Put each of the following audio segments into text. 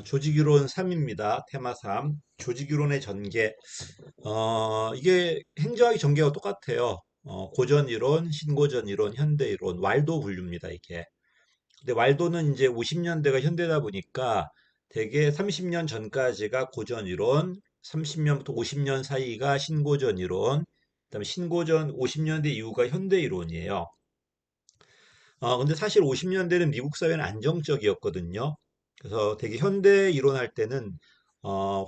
조직이론 3입니다. 테마 3. 조직이론의 전개. 이게 행정학의 전개가 똑같아요. 고전이론, 신고전이론, 현대이론, 왈도 분류입니다, 이게. 근데 왈도는 이제 50년대가 현대다 보니까 대개 30년 전까지가 고전이론, 30년부터 50년 사이가 신고전이론, 그다음에 신고전 50년대 이후가 현대이론이에요. 근데 사실 50년대는 미국 사회는 안정적이었거든요. 그래서 되게 현대 이론할 때는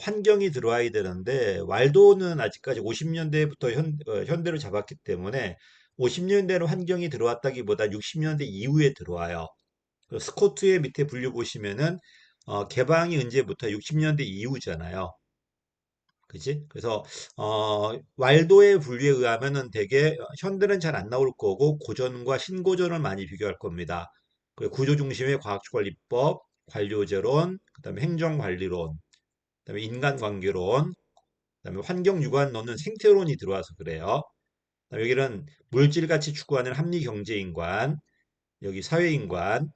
환경이 들어와야 되는데 왈도는 아직까지 50년대부터 현대를 잡았기 때문에 50년대는 환경이 들어왔다기보다 60년대 이후에 들어와요. 스코트의 밑에 분류 보시면은 개방이 언제부터 60년대 이후잖아요. 그지? 그래서 왈도의 분류에 의하면은 되게 현대는 잘 안 나올 거고 고전과 신고전을 많이 비교할 겁니다. 그리고 구조 중심의 과학관리법, 관료제론, 그다음에 행정관리론, 그다음에 인간관계론, 그다음에 환경유관론은 생태론이 들어와서 그래요. 그다음에 여기는 물질같이 추구하는 합리경제인관, 여기 사회인관,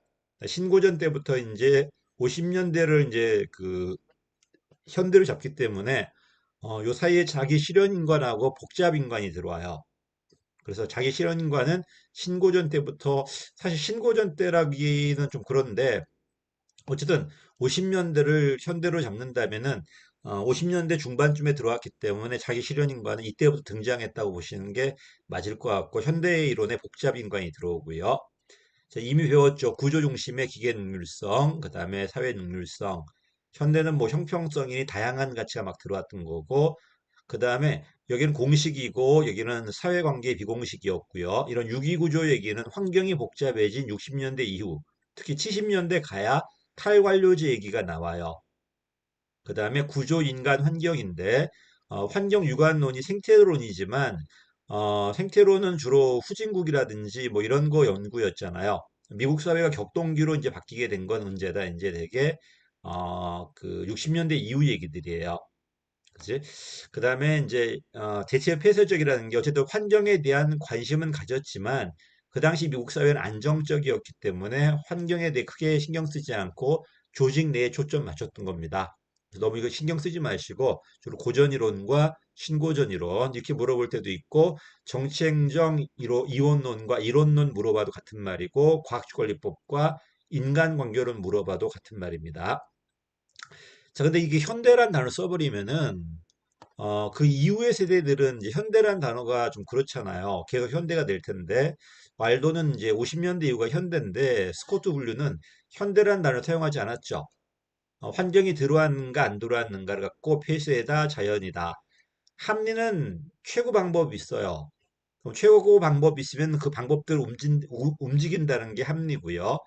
신고전 때부터 이제 50년대를 이제 그 현대로 잡기 때문에 요 사이에 자기 실현인관하고 복잡인관이 들어와요. 그래서 자기 실현인관은 신고전 때부터 사실 신고전 때라기는 좀 그런데 어쨌든 50년대를 현대로 잡는다면은 50년대 중반쯤에 들어왔기 때문에 자기 실현인관은 이때부터 등장했다고 보시는 게 맞을 것 같고 현대 이론의 복잡인관이 들어오고요. 자, 이미 배웠죠. 구조 중심의 기계 능률성, 그 다음에 사회 능률성. 현대는 뭐 형평성이 다양한 가치가 막 들어왔던 거고, 그 다음에 여기는 공식이고, 여기는 사회관계 비공식이었고요. 이런 유기구조 얘기는 환경이 복잡해진 60년대 이후, 특히 70년대 가야 탈관료제 얘기가 나와요. 그 다음에 구조 인간 환경인데, 환경 유관론이 생태론이지만, 생태론은 주로 후진국이라든지 뭐 이런 거 연구였잖아요. 미국 사회가 격동기로 이제 바뀌게 된 건 언제다? 이제 되게, 그 60년대 이후 얘기들이에요. 그지? 그 다음에 이제, 대체 폐쇄적이라는 게 어쨌든 환경에 대한 관심은 가졌지만, 그 당시 미국 사회는 안정적이었기 때문에 환경에 대해 크게 신경 쓰지 않고 조직 내에 초점 맞췄던 겁니다. 너무 이거 신경 쓰지 마시고 주로 고전이론과 신고전이론 이렇게 물어볼 때도 있고 정치행정 이원론과 이론론 물어봐도 같은 말이고 과학권리법과 인간관계론 물어봐도 같은 말입니다. 자, 근데 이게 현대란 단어를 써버리면은 그 이후의 세대들은 이제 현대란 단어가 좀 그렇잖아요. 계속 현대가 될 텐데 왈도는 이제 50년대 이후가 현대인데 스코트 블류는 현대란 단어를 사용하지 않았죠. 환경이 들어왔는가 안 들어왔는가를 갖고 폐쇄다 자연이다. 합리는 최고 방법이 있어요. 그럼 최고 방법이 있으면 그 방법대로 움직인다는 게 합리고요.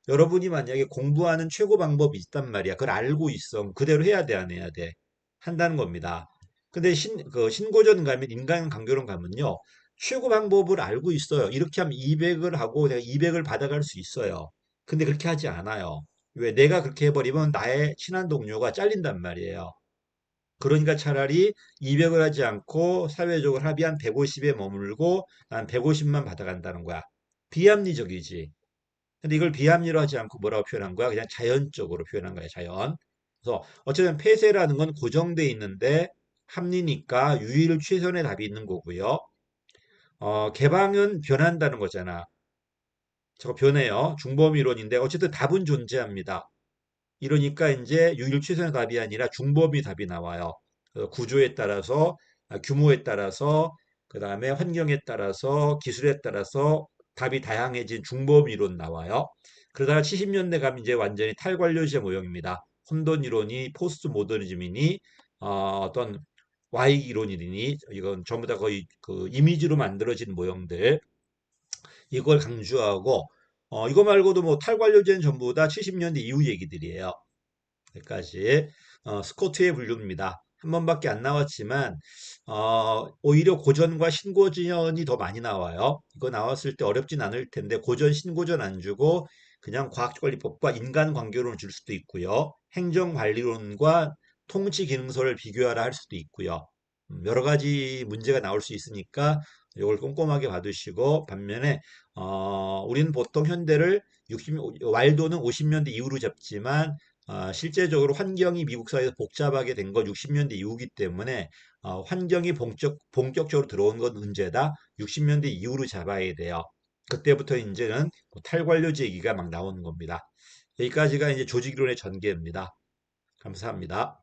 여러분이 만약에 공부하는 최고 방법이 있단 말이야. 그걸 알고 있어. 그대로 해야 돼, 안 해야 돼? 한다는 겁니다. 근데 신고전 가면 인간관계론 가면요. 최고 방법을 알고 있어요. 이렇게 하면 200을 하고 내가 200을 받아갈 수 있어요. 근데 그렇게 하지 않아요. 왜? 내가 그렇게 해버리면 나의 친한 동료가 잘린단 말이에요. 그러니까 차라리 200을 하지 않고 사회적으로 합의한 150에 머물고 난 150만 받아간다는 거야. 비합리적이지. 근데 이걸 비합리로 하지 않고 뭐라고 표현한 거야? 그냥 자연적으로 표현한 거야, 자연. 그래서 어쨌든 폐쇄라는 건 고정돼 있는데 합리니까 유일 최선의 답이 있는 거고요. 개방은 변한다는 거잖아. 저거 변해요. 중범 이론인데 어쨌든 답은 존재합니다. 이러니까 이제 유일 최선의 답이 아니라 중범위 답이 나와요. 구조에 따라서, 규모에 따라서, 그 다음에 환경에 따라서, 기술에 따라서 답이 다양해진 중범위 이론 나와요. 그러다가 70년대 가면 이제 완전히 탈관료제 모형입니다. 혼돈 이론이 포스트 모더니즘이니 어떤 Y 이론이니 이건 전부 다 거의 그 이미지로 만들어진 모형들 이걸 강조하고 이거 말고도 뭐 탈관료제는 전부 다 70년대 이후 얘기들이에요. 여기까지 스코트의 분류입니다. 한 번밖에 안 나왔지만 오히려 고전과 신고전이 더 많이 나와요. 이거 나왔을 때 어렵진 않을 텐데 고전, 신고전 안 주고 그냥 과학관리법과 인간관계론을 줄 수도 있고요. 행정관리론과 통치기능서를 비교하라 할 수도 있고요. 여러 가지 문제가 나올 수 있으니까 이걸 꼼꼼하게 봐두시고 반면에 우리는 보통 현대를 60, 왈도는 50년대 이후로 잡지만 실제적으로 환경이 미국 사회에서 복잡하게 된 건 60년대 이후기 때문에 환경이 본격적으로 들어온 건 언제다? 60년대 이후로 잡아야 돼요. 그때부터 이제는 뭐 탈관료제 얘기가 막 나오는 겁니다. 여기까지가 이제 조직이론의 전개입니다. 감사합니다.